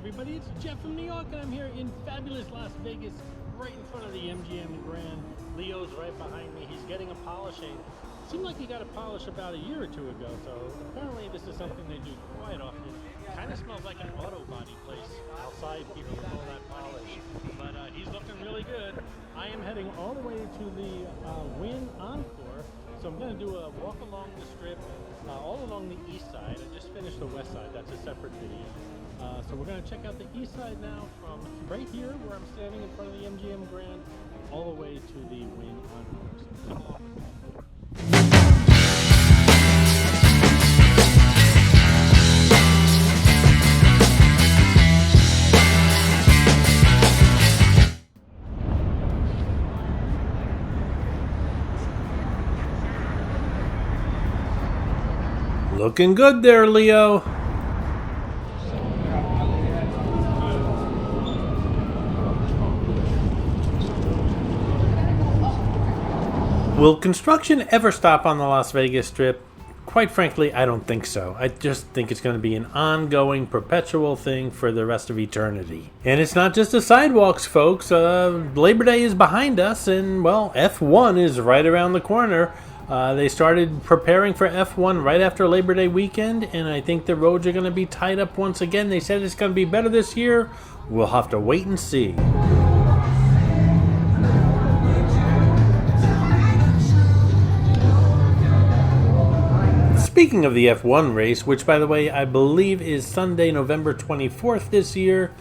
everybody, it's Jeff from New York, and I'm here in fabulous Las Vegas, right in front of the MGM Grand. Leo's right behind me. He's getting a polishing. Seemed like he got a polish about a year or two ago, so apparently this is something they do quite often. Kind of smells like an auto body place outside here with all that polish, but he's looking really good. I am heading all the way to the Wynn Encore, so I'm going to do a walk along the strip, all along the east side. I just finished the west side. That's a separate video. So we're going to check out the east side now from right here where I'm standing in front of the MGM Grand all the way to the Wynn Encore. So come along. Looking good there, Leo. Will construction ever stop on the Las Vegas Strip? Quite frankly, I don't think so. I just think it's going to be an ongoing, perpetual thing for the rest of eternity. And it's not just the sidewalks, folks. Labor Day is behind us, and, well, F1 is right around the corner. They started preparing for F1 right after Labor Day weekend, and I think the roads are going to be tied up once again. They said it's going to be better this year. We'll have to wait and see. Speaking of the F1 race, which by the way I believe is Sunday, November 24th this year,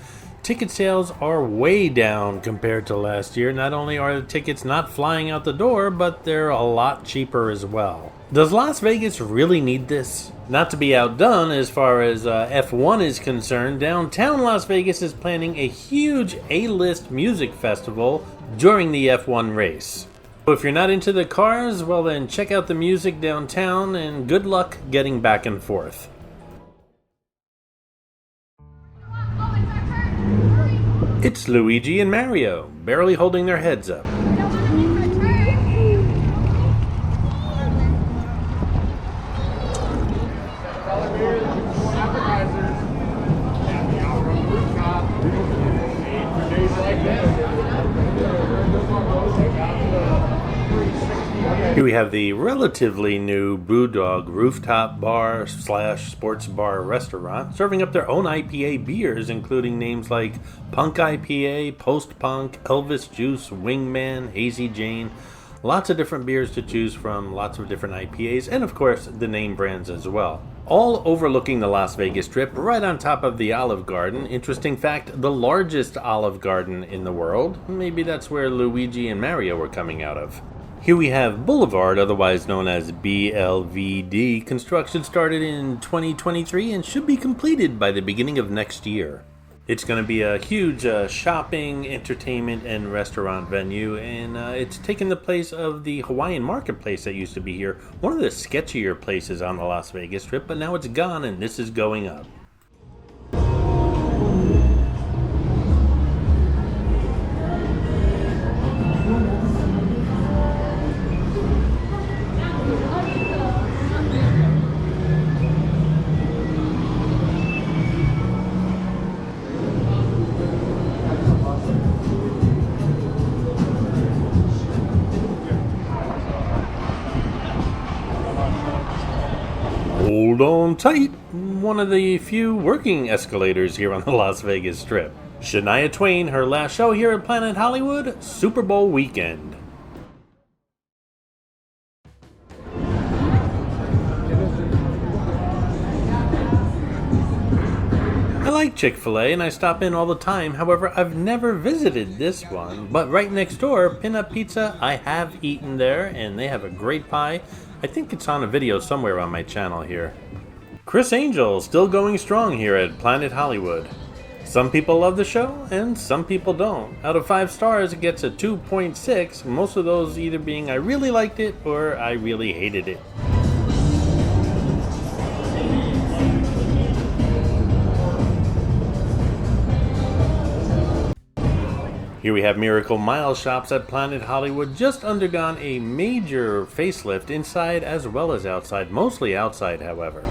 ticket sales are way down compared to last year. Not only are the tickets not flying out the door, but they're a lot cheaper as well. Does Las Vegas really need this? Not to be outdone as far as F1 is concerned, downtown Las Vegas is planning a huge A-list music festival during the F1 race. So if you're not into the cars, well then check out the music downtown and good luck getting back and forth. It's Luigi and Mario, barely holding their heads up. Here we have the relatively new Brewdog rooftop bar / sports bar restaurant, serving up their own IPA beers, including names like Punk IPA, Post Punk, Elvis Juice, Wingman, Hazy Jane. Lots of different beers to choose from, lots of different IPAs, and of course the name brands as well. All overlooking the Las Vegas Strip, right on top of the Olive Garden. Interesting fact, the largest Olive Garden in the world. Maybe that's where Luigi and Mario were coming out of. Here we have Boulevard, otherwise known as BLVD. Construction started in 2023 and should be completed by the beginning of next year. It's going to be a huge shopping, entertainment, and restaurant venue, and it's taken the place of the Hawaiian Marketplace that used to be here. One of the sketchier places on the Las Vegas Strip, but now it's gone and this is going up. Hold on tight, one of the few working escalators here on the Las Vegas Strip. Shania Twain, her last show here at Planet Hollywood, Super Bowl weekend. I like Chick-fil-A and I stop in all the time, however I've never visited this one, but right next door, Pin-Up Pizza, I have eaten there and they have a great pie. I think it's on a video somewhere on my channel here. Chris Angel still going strong here at Planet Hollywood. Some people love the show and some people don't. Out of 5 stars it gets a 2.6, most of those either being I really liked it or I really hated it. Here we have Miracle Mile Shops at Planet Hollywood, just undergone a major facelift inside as well as outside, mostly outside however.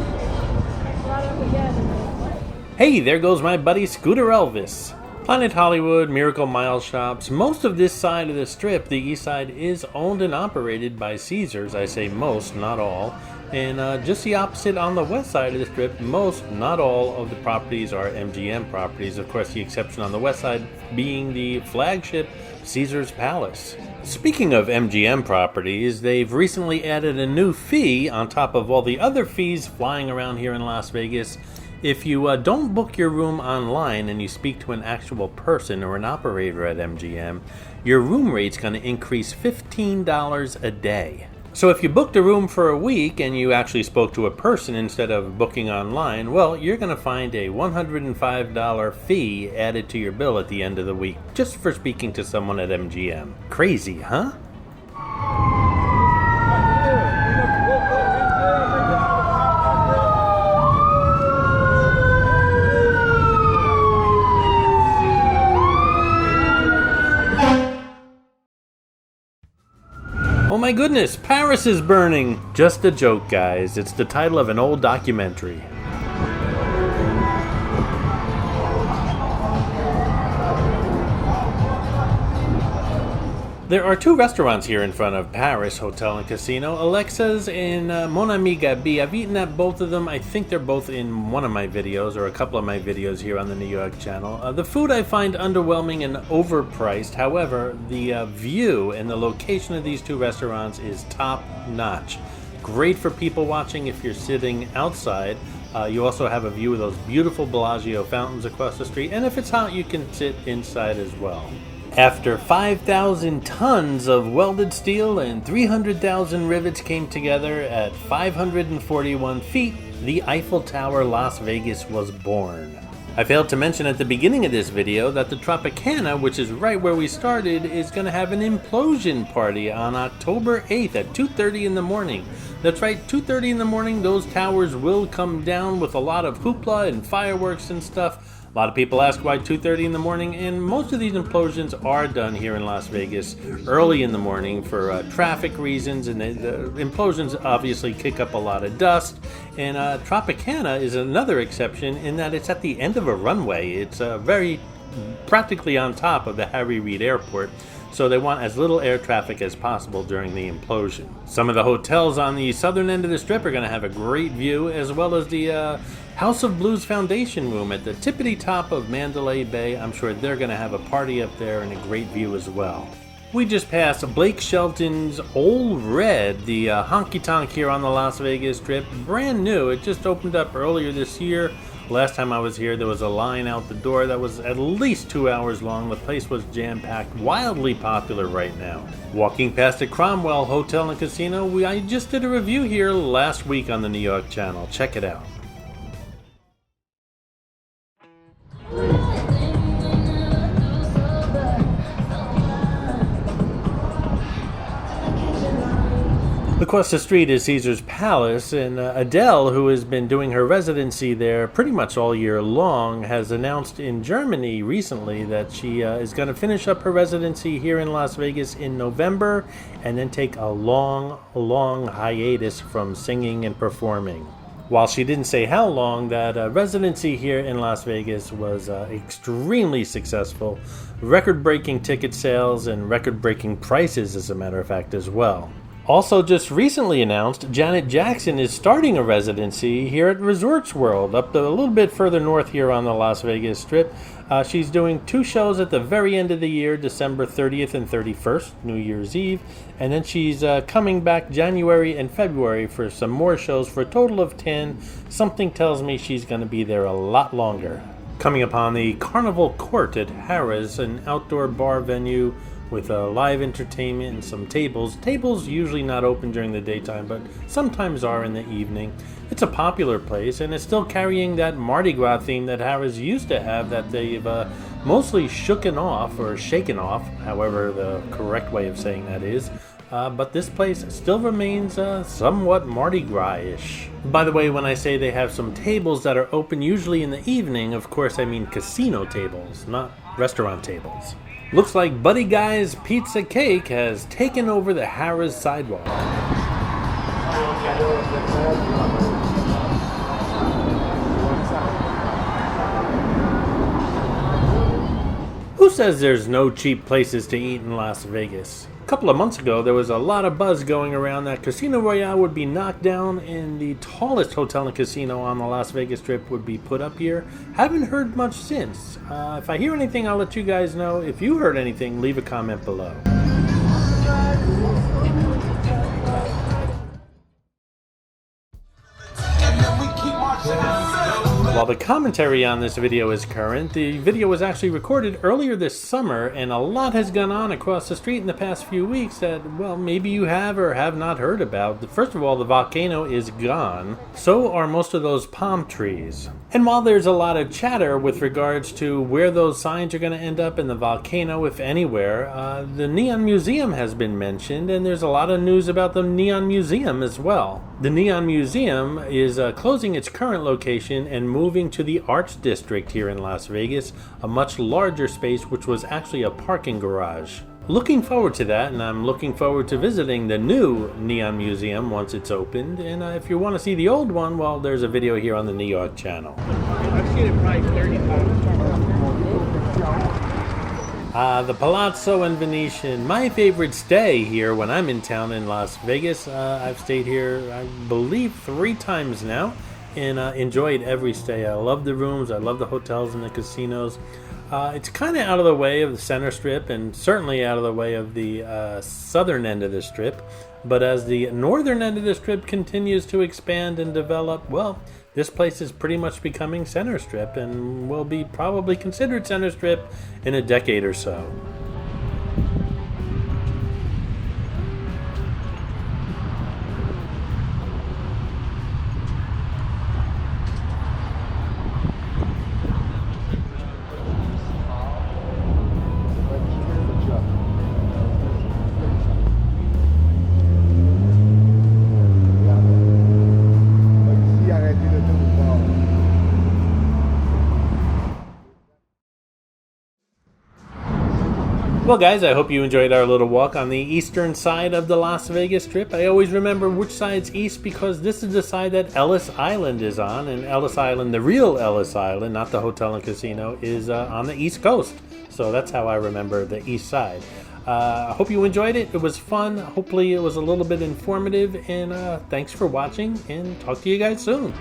Hey, there goes my buddy Scooter Elvis. Planet Hollywood, Miracle Mile shops, most of this side of the strip, the east side, is owned and operated by Caesars. I say most, not all. And just the opposite on the west side of the strip, most, not all, of the properties are MGM properties. Of course, the exception on the west side being the flagship Caesars Palace. Speaking of MGM properties, they've recently added a new fee on top of all the other fees flying around here in Las Vegas. If you don't book your room online and you speak to an actual person or an operator at MGM, your room rate's going to increase $15 a day. So if you booked a room for a week and you actually spoke to a person instead of booking online, well, you're going to find a $105 fee added to your bill at the end of the week just for speaking to someone at MGM. Crazy, huh? Oh my goodness, Paris is burning! Just a joke, guys. It's the title of an old documentary. There are two restaurants here in front of Paris Hotel and Casino, Alexa's and Mon Ami Gabi. I've eaten at both of them. I think they're both in one of my videos or a couple of my videos here on the New York channel. The food I find underwhelming and overpriced. However, the view and the location of these two restaurants is top notch. Great for people watching if you're sitting outside. You also have a view of those beautiful Bellagio fountains across the street. And if it's hot, you can sit inside as well. After 5,000 tons of welded steel and 300,000 rivets came together at 541 feet, the Eiffel Tower Las Vegas was born. I failed to mention at the beginning of this video that the Tropicana, which is right where we started, is going to have an implosion party on October 8th at 2:30 in the morning. That's right, 2:30 in the morning, those towers will come down with a lot of hoopla and fireworks and stuff. A lot of people ask why 2:30 in the morning, and most of these implosions are done here in Las Vegas early in the morning for traffic reasons, and the implosions obviously kick up a lot of dust. And Tropicana is another exception in that it's at the end of a runway. It's very practically on top of the Harry Reid Airport. So they want as little air traffic as possible during the implosion. Some of the hotels on the southern end of the strip are going to have a great view, as well as the House of Blues Foundation room at the tippity top of Mandalay Bay. I'm sure they're going to have a party up there and a great view as well. We just passed Blake Shelton's Old Red, the honky-tonk here on the Las Vegas Strip. Brand new. It just opened up earlier this year. Last time I was here, there was a line out the door that was at least 2 hours long. The place was jam-packed, wildly popular right now. Walking past the Cromwell Hotel and Casino, I just did a review here last week on the New York channel. Check it out. Across the street is Caesars Palace, and Adele, who has been doing her residency there pretty much all year long, has announced in Germany recently that she is going to finish up her residency here in Las Vegas in November and then take a long, long hiatus from singing and performing. While she didn't say how long, that residency here in Las Vegas was extremely successful, record-breaking ticket sales and record-breaking prices, as a matter of fact, as well. Also just recently announced, Janet Jackson is starting a residency here at Resorts World, up a little bit further north here on the Las Vegas Strip. She's doing 2 shows at the very end of the year, December 30th and 31st, New Year's Eve. And then she's coming back January and February for some more shows for a total of 10. Something tells me she's going to be there a lot longer. Coming upon the Carnival Court at Harrah's, an outdoor bar venue with live entertainment and some tables. Tables usually not open during the daytime, but sometimes are in the evening. It's a popular place, and it's still carrying that Mardi Gras theme that Harrah's used to have that they've mostly shaken off, however the correct way of saying that is. But this place still remains somewhat Mardi Gras-ish. By the way, when I say they have some tables that are open usually in the evening, of course I mean casino tables, not restaurant tables. Looks like Buddy Guy's Pizza Cake has taken over the Harrah's sidewalk. says there's no cheap places to eat in Las Vegas? A couple of months ago, there was a lot of buzz going around that Casino Royale would be knocked down and the tallest hotel and casino on the Las Vegas Strip would be put up here. Haven't heard much since. If I hear anything, I'll let you guys know. If you heard anything, leave a comment below. While the commentary on this video is current, the video was actually recorded earlier this summer, and a lot has gone on across the street in the past few weeks that, well, maybe you have or have not heard about. First of all, the volcano is gone. So are most of those palm trees. And while there's a lot of chatter with regards to where those signs are going to end up in the volcano, if anywhere, the Neon Museum has been mentioned, and there's a lot of news about the Neon Museum as well. The Neon Museum is closing its current location and moving to the Arts District here in Las Vegas, a much larger space which was actually a parking garage. Looking forward to that, and I'm looking forward to visiting the new Neon Museum once it's opened. And if you want to see the old one, well, there's a video here on the New York channel. I've seen it probably 30 times. The Palazzo and Venetian, my favorite stay here when I'm in town in Las Vegas. I've stayed here, I believe, 3 times now, and enjoyed every stay. I love the rooms, I love the hotels and the casinos. It's kind of out of the way of the center strip and certainly out of the way of the southern end of the strip. But as the northern end of the strip continues to expand and develop, well, this place is pretty much becoming center strip and will be probably considered center strip in a decade or so. Well guys, I hope you enjoyed our little walk on the eastern side of the Las Vegas Strip. I always remember which side's east because this is the side that Ellis Island is on, and Ellis Island, the real Ellis Island, not the hotel and casino, is on the east coast. So that's how I remember the east side. I hope you enjoyed it. It was fun. Hopefully it was a little bit informative, and thanks for watching, and talk to you guys soon.